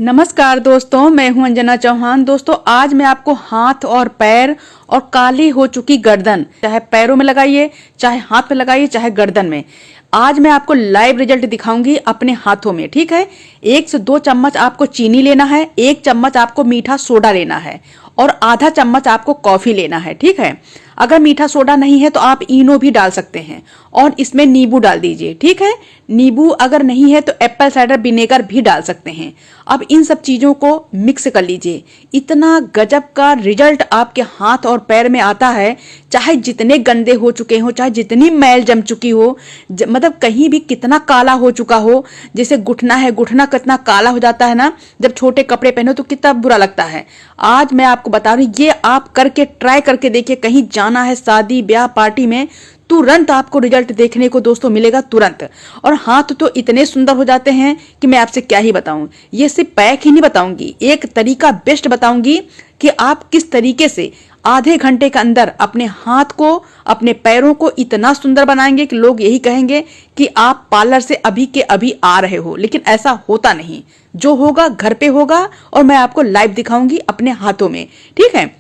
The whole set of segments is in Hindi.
नमस्कार दोस्तों, मैं हूं अंजना चौहान। दोस्तों आज मैं आपको हाथ और पैर और काली हो चुकी गर्दन, चाहे पैरों में लगाइए, चाहे हाथ में लगाइए, चाहे गर्दन में, आज मैं आपको लाइव रिजल्ट दिखाऊंगी अपने हाथों में। ठीक है, 1 से 2 चम्मच आपको चीनी लेना है, 1 चम्मच आपको मीठा सोडा लेना है और आधा चम्मच आपको कॉफी लेना है। ठीक है, अगर मीठा सोडा नहीं है तो आप इनो भी डाल सकते हैं और इसमें नींबू डाल दीजिए। ठीक है, नींबू अगर नहीं है तो एप्पल साइडर विनेगर भी डाल सकते हैं। अब इन सब चीजों को मिक्स कर लीजिए। इतना गजब का रिजल्ट आपके हाथ और पैर में आता है, चाहे जितने गंदे हो चुके हो, चाहे जितनी मैल जम चुकी हो, मतलब कहीं भी कितना काला हो चुका हो, जैसे घुटना है, घुटना कितना काला हो जाता है ना, जब छोटे कपड़े पहनो तो कितना बुरा लगता है। आज मैं आपको बता रही हूँ, ये आप करके ट्राई करके देखिए। कहीं जाना है शादी ब्याह पार्टी में, तुरंत आपको रिजल्ट देखने को दोस्तों मिलेगा, तुरंत। और हाथ तो इतने सुंदर हो जाते हैं कि मैं आपसे क्या ही बताऊं। ये सिर्फ पैक ही नहीं बताऊंगी, एक तरीका बेस्ट बताऊंगी कि आप किस तरीके से आधे घंटे के अंदर अपने हाथ को, अपने पैरों को इतना सुंदर बनाएंगे कि लोग यही कहेंगे कि आप पार्लर से अभी के अभी आ रहे हो। लेकिन ऐसा होता नहीं, जो होगा घर पे होगा और मैं आपको लाइव दिखाऊंगी अपने हाथों में। ठीक है,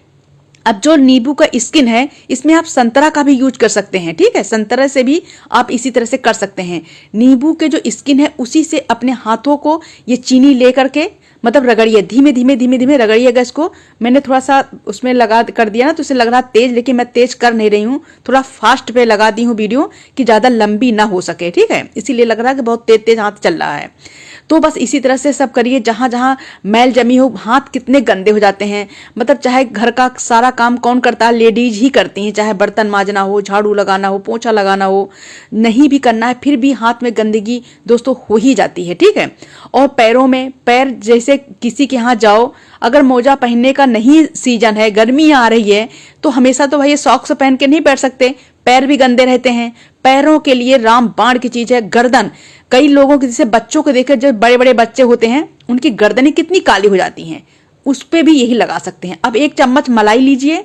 अब जो नींबू का स्किन है, इसमें आप संतरा का भी यूज कर सकते हैं। ठीक है, संतरा से भी आप इसी तरह से कर सकते हैं। नींबू के जो स्किन है उसी से अपने हाथों को ये चीनी लेकर के मतलब रगड़िए, धीमे धीमे धीमे धीमे रगड़िएगा इसको। मैंने थोड़ा सा उसमें लगा कर दिया ना, तो इसे लग रहा तेज, लेकिन मैं तेज कर नहीं रही हूँ, थोड़ा फास्ट पे लगा दी हूँ वीडियो कि ज्यादा लंबी ना हो सके। ठीक है, इसीलिए लग रहा है कि बहुत तेज तेज हाथ चल रहा है। तो बस इसी तरह से सब करिए। जहां जहां मैल जमी हो, हाथ कितने गंदे हो जाते हैं, मतलब चाहे घर का सारा काम कौन करता है, लेडीज ही करती हैं, चाहे बर्तन मांजना हो, झाड़ू लगाना हो, पोछा लगाना हो, नहीं भी करना है फिर भी हाथ में गंदगी दोस्तों हो ही जाती है। ठीक है, और पैरों में, पैर जैसे किसी के यहाँ जाओ, अगर मोजा पहनने का नहीं सीजन है, गर्मी आ रही है, तो हमेशा तो भाई सॉक्स पहन के नहीं बैठ सकते, पैर भी गंदे रहते हैं। पैरों के लिए रामबाण की चीज है गर्दन। कई लोगों के, जैसे बच्चों को देखे, जो बड़े बड़े बच्चे होते हैं उनकी गर्दनें कितनी काली हो जाती हैं, उस पे भी यही लगा सकते हैं। अब 1 चम्मच मलाई लीजिए,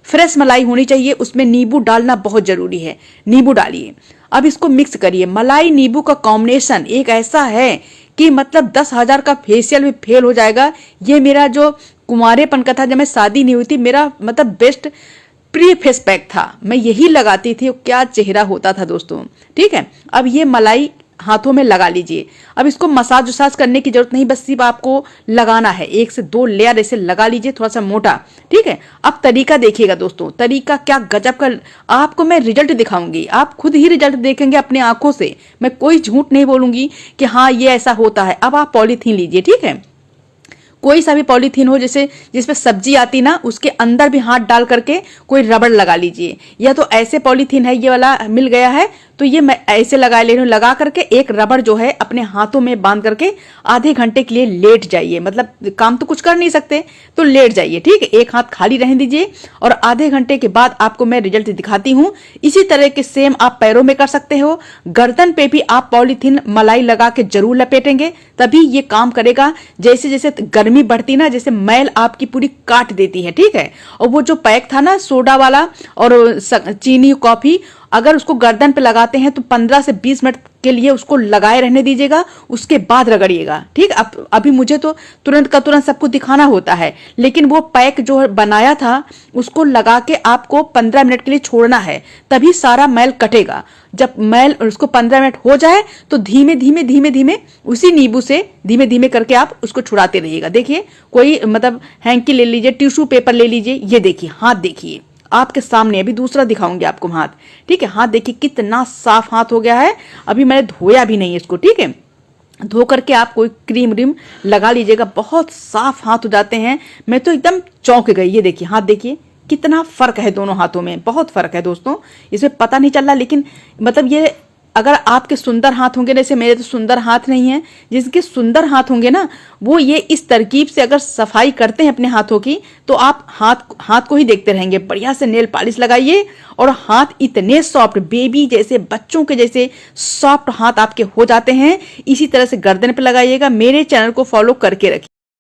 फ्रेश मलाई होनी चाहिए, उसमें नींबू डालना बहुत जरूरी है, नींबू डालिए। अब इसको मिक्स करिए। मलाई नींबू का कॉम्बिनेशन एक ऐसा है कि मतलब 10,000 का फेशियल भी फेल हो जाएगा। ये मेरा जो कुंवारेपन का था, जब मैं शादी नहीं हुई थी, मेरा मतलब बेस्ट प्री फेस पैक था, मैं यही लगाती थी, क्या चेहरा होता था दोस्तों। ठीक है, अब ये मलाई हाथों में लगा लीजिए। अब इसको मसाज वसाज करने की जरूरत नहीं, बस सिर्फ आपको लगाना है। 1 से 2 लेयर ऐसे लगा लीजिए, थोड़ा सा मोटा। ठीक है, अब तरीका देखिएगा दोस्तों, तरीका क्या गजब का आपको मैं रिजल्ट दिखाऊंगी, आप खुद ही रिजल्ट देखेंगे अपने आंखों से। मैं कोई झूठ नहीं बोलूंगी कि हाँ ये ऐसा होता है। अब आप पॉलीथीन लीजिए। ठीक है, कोई सा भी पॉलीथीन हो, जैसे जिसपे सब्जी आती ना, उसके अंदर भी हाथ डाल करके कोई रबड़ लगा लीजिए। या तो ऐसे पॉलीथीन है, ये वाला मिल गया है, तो ये मैं ऐसे लगा ले रही हूँ। लगा करके एक रबड़ जो है अपने हाथों में बांध करके आधे घंटे के लिए लेट जाइए। मतलब काम तो कुछ कर नहीं सकते तो लेट जाइए। ठीक है, एक हाथ खाली रहने दीजिए और आधे घंटे के बाद आपको मैं रिजल्ट दिखाती हूँ। इसी तरह के सेम आप पैरों में कर सकते हो। गर्दन पे भी आप पॉलीथीन मलाई लगा के जरूर लपेटेंगे, तभी ये काम करेगा। जैसे जैसे गर्मी बढ़ती ना, जैसे मैल आपकी पूरी काट देती है। ठीक है, और वो जो पैक था ना सोडा वाला और चीनी कॉफी, अगर उसको गर्दन पे लगाते हैं तो 15 से 20 मिनट के लिए उसको लगाए रहने दीजिएगा, उसके बाद रगड़िएगा। ठीक, अब अभी मुझे तो तुरंत का तुरंत सबको दिखाना होता है, लेकिन वो पैक जो बनाया था उसको लगा के आपको 15 मिनट के लिए छोड़ना है, तभी सारा मैल कटेगा। जब मैल उसको 15 मिनट हो जाए तो धीमे धीमे धीमे धीमे उसी नींबू से धीमे धीमे करके आप उसको छुड़ाते रहिएगा। देखिए, कोई मतलब हैंकी ले लीजिए, टिश्यू पेपर ले लीजिए। ये देखिए हाथ, देखिए आपके सामने, अभी दूसरा दिखाऊंगी आपको हाथ। ठीक है, हाथ देखिए कितना साफ हाथ हो गया है। अभी मैंने धोया भी नहीं है इसको। ठीक है, धो करके आप कोई क्रीम व्रीम लगा लीजिएगा, बहुत साफ हाथ हो जाते हैं। मैं तो एकदम चौंक गई। ये देखिए हाथ, देखिए कितना फर्क है दोनों हाथों में, बहुत फर्क है दोस्तों। इसमें पता नहीं चल रहा, लेकिन मतलब ये अगर आपके सुंदर हाथ होंगे, जैसे मेरे तो सुंदर हाथ नहीं है, जिसके सुंदर हाथ होंगे ना, वो ये इस तरकीब से अगर सफाई करते हैं अपने हाथों की, तो आप हाथ को ही देखते रहेंगे। बढ़िया से नेल पॉलिश लगाइए और हाथ इतने सॉफ्ट, बेबी जैसे, बच्चों के जैसे सॉफ्ट हाथ आपके हो जाते हैं। इसी तरह से गर्दन पे लगाइएगा। मेरे चैनल को फॉलो करके रखिए।